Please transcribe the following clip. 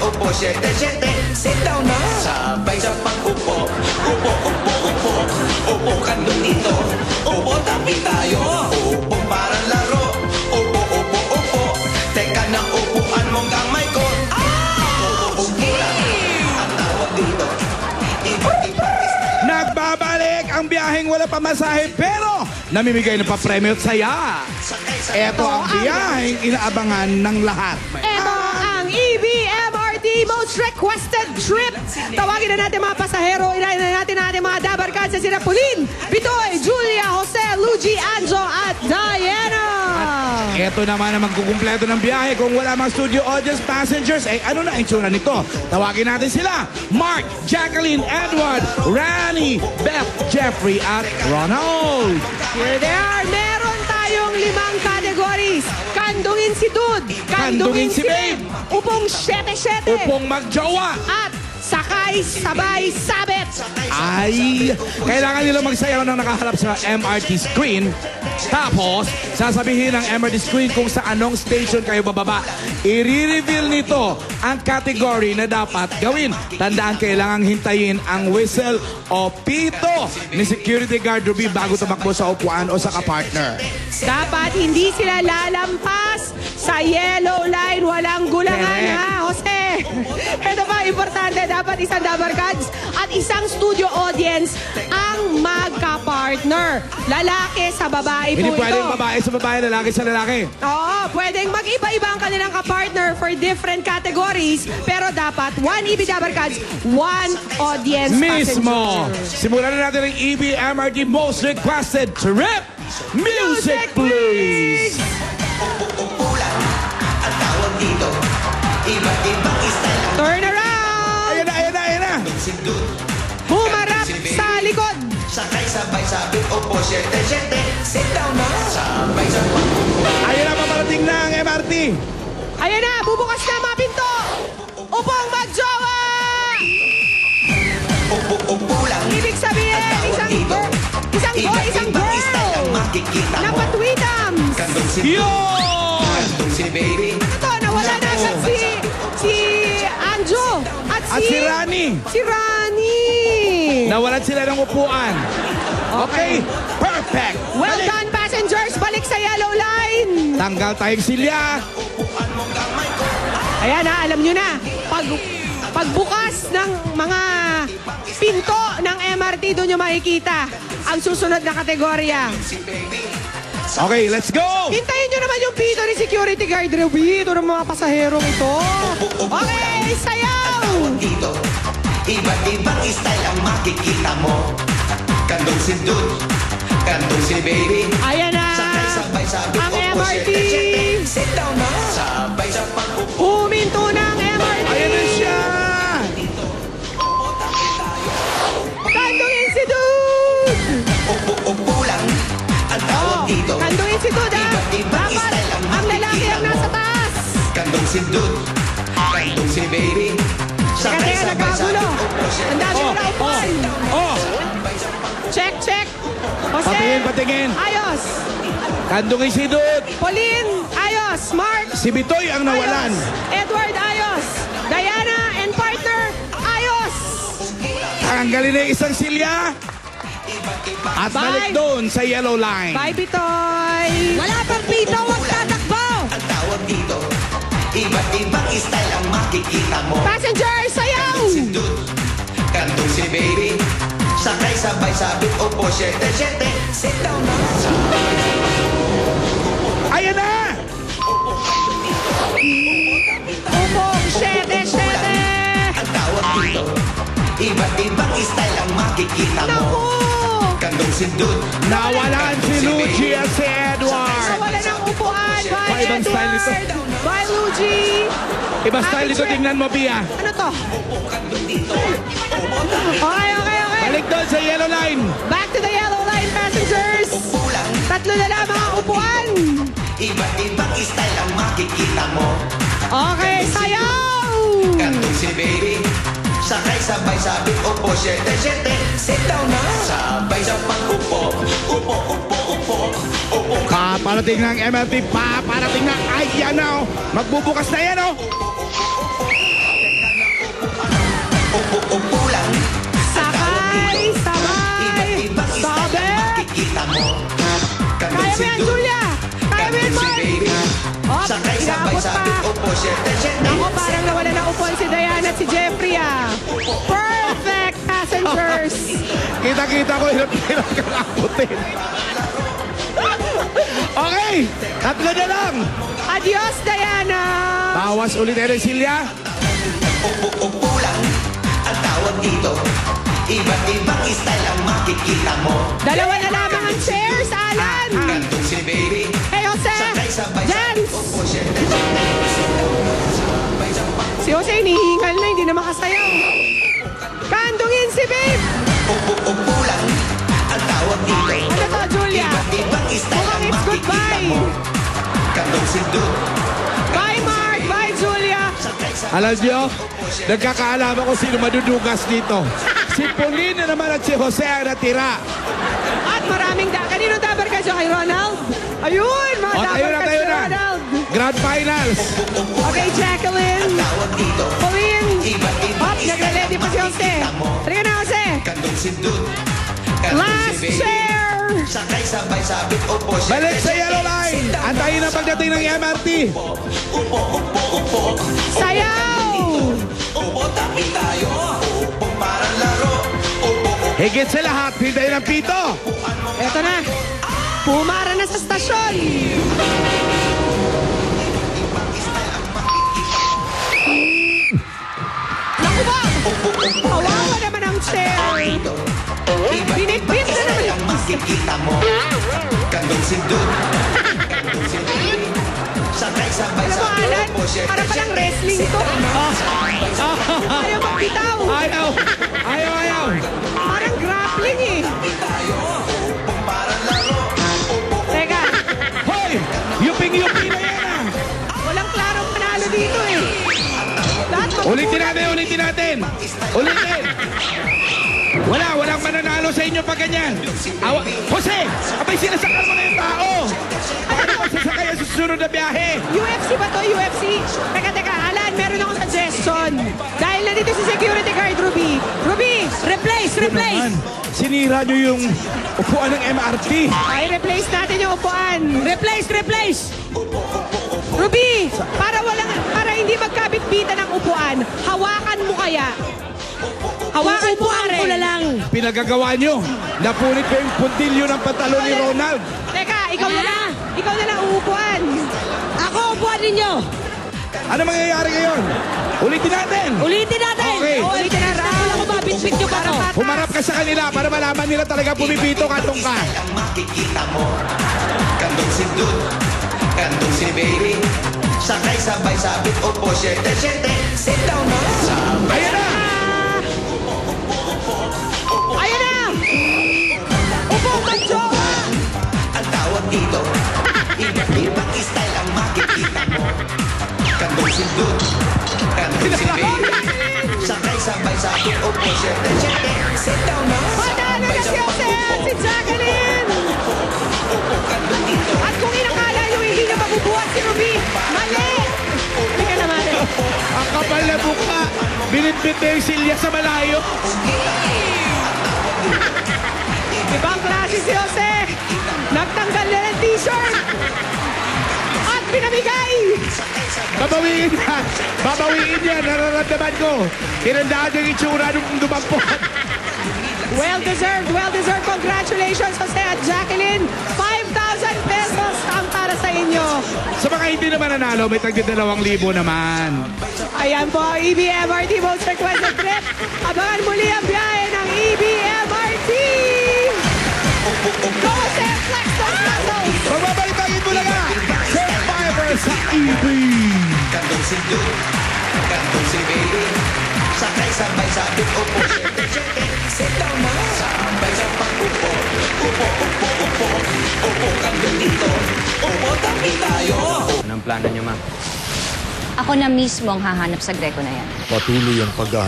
upo, syete. Sit down na. Sabay sa pag-upo. Upo, upo, upo. Upo ka doon dito. Upo, tabi tayo. Upo parang laro. Upo, upo, upo. Teka na upuan mong kamay ko. Upo, upo lang. Ang tawag dito. Nagbabalik ang biyaheng wala pamasahe pero namimigay ng papremyo at saya. Ito ang biyaheng inaabangan ng lahat. Ito ang EBMRT Most Requested Trip. Tawagin na natin mga pasahero, inahin na natin mga dabarkad sa sina Pauline, Bitoy, Julia, Jose, Luigi, Anjo at Diana. Ito naman ang magkukumpleto ng biyahe kung wala mga studio audience passengers. Ano na ang itsura nito? Tawagin natin sila. Mark, Jacqueline, Edward, Rani, Beth, Jeffrey at Ronald. Here they are. Meron tayong 5 categories. Kandungin si Dude. Kandungin si Babe. Upong 7-7. Upong magjowa. At sakay, sabay, sabit. Ay, kailangan nila magsayaw ng nakaharap sa MRT screen. Tapos, sasabihin ng MRT screen kung sa anong station kayo bababa. I-reveal nito ang category na dapat gawin. Tandaan, kailangang hintayin ang whistle o pito ni security guard Ruby bago tumakbo sa upuan o sa kapartner. Dapat hindi sila lalampas sa yellow line. Walang gulangan, Correct. ha, Jose? Ito pa, importante. Dapat isang dabarkads at isang studio audience ang magka-partner. Lalaki sa babae Hindi po ito. pwedeng babae sa babae, lalaki sa lalaki. Oo, pwedeng mag-iba-iba ang kanilang ka-partner for different categories. Pero dapat, 1 EB Dabarkads, 1 audience Mismo! passenger. Simulan na natin ang EBMRT Most Requested Trip! Music, please! Upo lang. Ang tawag dito. Iba't ibang style ang Turn around! Ayan na, ayan na, ayan na! sindut. Humarap sa likod! Sakay sabay sabit, upo, syete. Sit down na. Sabay sa pag-upo. Ayan na, paparating na ang MRT! Ayan na, bubukas na ang mga pinto! Upong magjowa! Upo lang. Ibig sabihin, isang boy, isang Iba-ibang style ang girl makikita na mo. patwitams. Kandong si Yun! Kandong si baby. Ito, nawala na agad si Anjo at At si Rani! Si Rani! Nawalan sila ng upuan. Okay, perfect! Well Balik. done, passengers! Balik sa yellow line! Tanggal tayong silya. Ayan ha, alam nyo na. Pagbukas ng mga pinto ng MRT, doon nyo makikita ang susunod na kategorya. Okay, let's go! Hintayin nyo naman yung pito ni security guard Ruby. Ito ng mga pasaherong ito. Okay, sayaw! Dito. Iba't ibang style ang makikita mo. Kandong si dude. Kandong si baby. Ayan na Sakay sabay sabit, ang upo, MRT. syete. Sit down na. Sabay sa pag-upo. Huminto na ang MRT. Ayan na siya! Kandungin si Dude! Upo lang. Ang tawag dito. Kandungin si Dude, ha? Iba't ibang Dapat style ang ang lalaki makikita ang mo. nasa taas. Kandong si dude. Kandong si baby. Sakay Kaya sabay nagkagulo. sabit, upo, syete. Ang dami Oh, na upuan. Oh! Check, check. Jose, Patingin, patingin. ayos. Kandungin si Dud. Pauline, ayos. Mark, Si Bitoy ang nawalan. ayos. Edward, ayos. Diana and partner, ayos. Tanggalin na yung isang silya. At Bye. balik doon sa yellow line. Bye, Bitoy. Wala pang pito, huwag tatakbo. Ang tawag dito. Iba't ibang style ang makikita mo. Passenger, sayaw. Si dude. Kandong si baby. Sakay sabay sabit, upo, syete. Sit down na. Ayan na! Upong 7-7. Ang tawag dito. Iba't ibang style ang makikita mo. Naku. Kandong si dude. Nawalan si Luigi at si Edward. Nawala ng upuan. Bye, Ibang style nito. Edward. Bye, Luigi. Iba style dito, tingnan mo, Pia. Ano to? Okay, okay, okay. Balik doon sa yellow line. Back to the yellow line, passengers. Upo lang. Tatlo na lamang ang upuan. Iba't ibang style ang makikita mo. Okay, sayaw. Kandong si baby. Sakay sabay sabit, upo, syete. Sit down na. Sabay sa pag-upo. Upo, upo, upo. Upo ka. Paparating ng MLT, paparating na. Ay, yan na, oh. Magbubukas na yan, oh. syete, syete. Ako, parang nawala na upuan si Diana at si Jeffrey, ah. Perfect passengers. Kita-kita ko, hirap-hirap kang abutin. Okay, tatlo na lang. Adios, Diana. Bawas ulit, Silya. Upo lang ang tawag dito. Iba't ibang style ang makikita mo. Dalawa na lamang ang chairs, Alan. Kantong si baby. Hey, Jose. Sabay-sabay Dance. Upo, syete, syete. Si Jose, hinihingal na, hindi na makasayaw. Kandungin si Babe. Upo lang ang tawag dito. Ano to, Julia? Iba't ibang style Mukhang ang it's makikita goodbye. mo. Kantong si Dude. Bye, Mark. Bye, Julia. Alam nyo, nagkakaalaman ko sino madudugas dito. Si Pauline na naman at si Jose ang natira. At maraming kanino dabar ka siya kay Ronald? Ayun, mga O, dabar ka si tayo na. Ronald. Grand Finals. Okay, Jacqueline. Tawag dito. Pauline. Iba't ibang Hop, nagre-ready pa si Jose. Halika na, Jose. Kantong si Dude. Kantong Last si baby. chair. Sakay sabay sabit. Upo, syete, Balik sa syete. yellow line. Antayin ang pagdating ng MRT. Upo. Sayaw. Upo, tabi tayo. Upo, parang laro. Upo. Higit sa lahat, hintayin ang pito. Eto na. Pumara na sa stasyon. Naku ba? Kawawa naman ang chair. Binitbit na naman. Ang makikita mo. Kantong si Dude. Kantong si baby. Sakay sabay Alam mo, sabit. Alan, Upo, syete, para palang syete. wrestling to. Ayaw magbitaw. Ayaw. Parang grappling eh. Upo, parang laro. Teka, Hoy! Yuping-yupi na yan ah. walang klarong panalo dito eh. Lahat Ulitin natin. Ulitin. Walang mananalo sa inyo pag ganyan. Jose, abay sinasakal mo na yung tao. Paano mo sasakay ang susunod na biyahe? UFC ba to? UFC? Teka, Alan, meron akong suggestion. Dahil nandito si security guard, Ruby. Ruby, replace! Naman, sinira nyo yung upuan ng MRT. Ay, replace natin yung upuan. Replace! Ruby, para hindi magkabit-bitan ng upuan, hawakan mo kaya. Hawakan mo ko na lang. Pinagagawa nyo. Napunit ko yung puntilyo ng pantalon ni Ronald. Teka, ikaw na lang. Ikaw na lang uupuan. Ako upuan ninyo. Ano mangyayari ngayon? Ulitin natin. Okay. Ulitin na raw. Ako mabitbit nyo pa to. Humarap ka sa kanila para malaman nila talaga pumipito katong ka. Ang makikita mo. Kantong si Dude. Kantong si baby. Sakay sabay sabit. Upo, syete, syete. Sit down na. Sabay. Ayan na! Ayan na! Upo ka, jowa! Ang tawag dito. Iba't ibang style ang makikita mo. Kantong si Dude. Kantong si baby. Sakay sabay sabit. Upo, syete, syete. Sit down na. Panalo na si Jose at si Jacqueline! At kung inakala nyo hindi nyo mabubuhat si Ruby, mali! Tika naman eh. Ang kapal na buka. Binitbit na yung silya sa malayo. Ibang klase si Jose. Nagtanggal na ng t-shirt. At pinamigay. Babawiin yan. Nararamdaman ko. Tinandaan yung itsura nung dumampot. Well-deserved. Congratulations, Jose at Jacqueline. 5,000 pesos ang para sa inyo. Sa mga hindi naman nanalo, may tagdi 2,000 naman. Ayan po ang EBMRT Most Requested Trip. Abangan muli ang biyahe ng EBMRT. Go, Jose! Flex those muscles! Magbabalitangin mo lang nga. Survivor sa EB. Kantong si Dude. Kantong si baby. Sakay sabay sabit. Upo, syete, syete. Sit down na. Sabay sa pag-upo. Upo. Upo kantong dito. Upo, tabi tayo. Anong plano niyo, ma'am? Ako na mismo ang hahanap sa Greco na yan. Patuloy ang paghahanap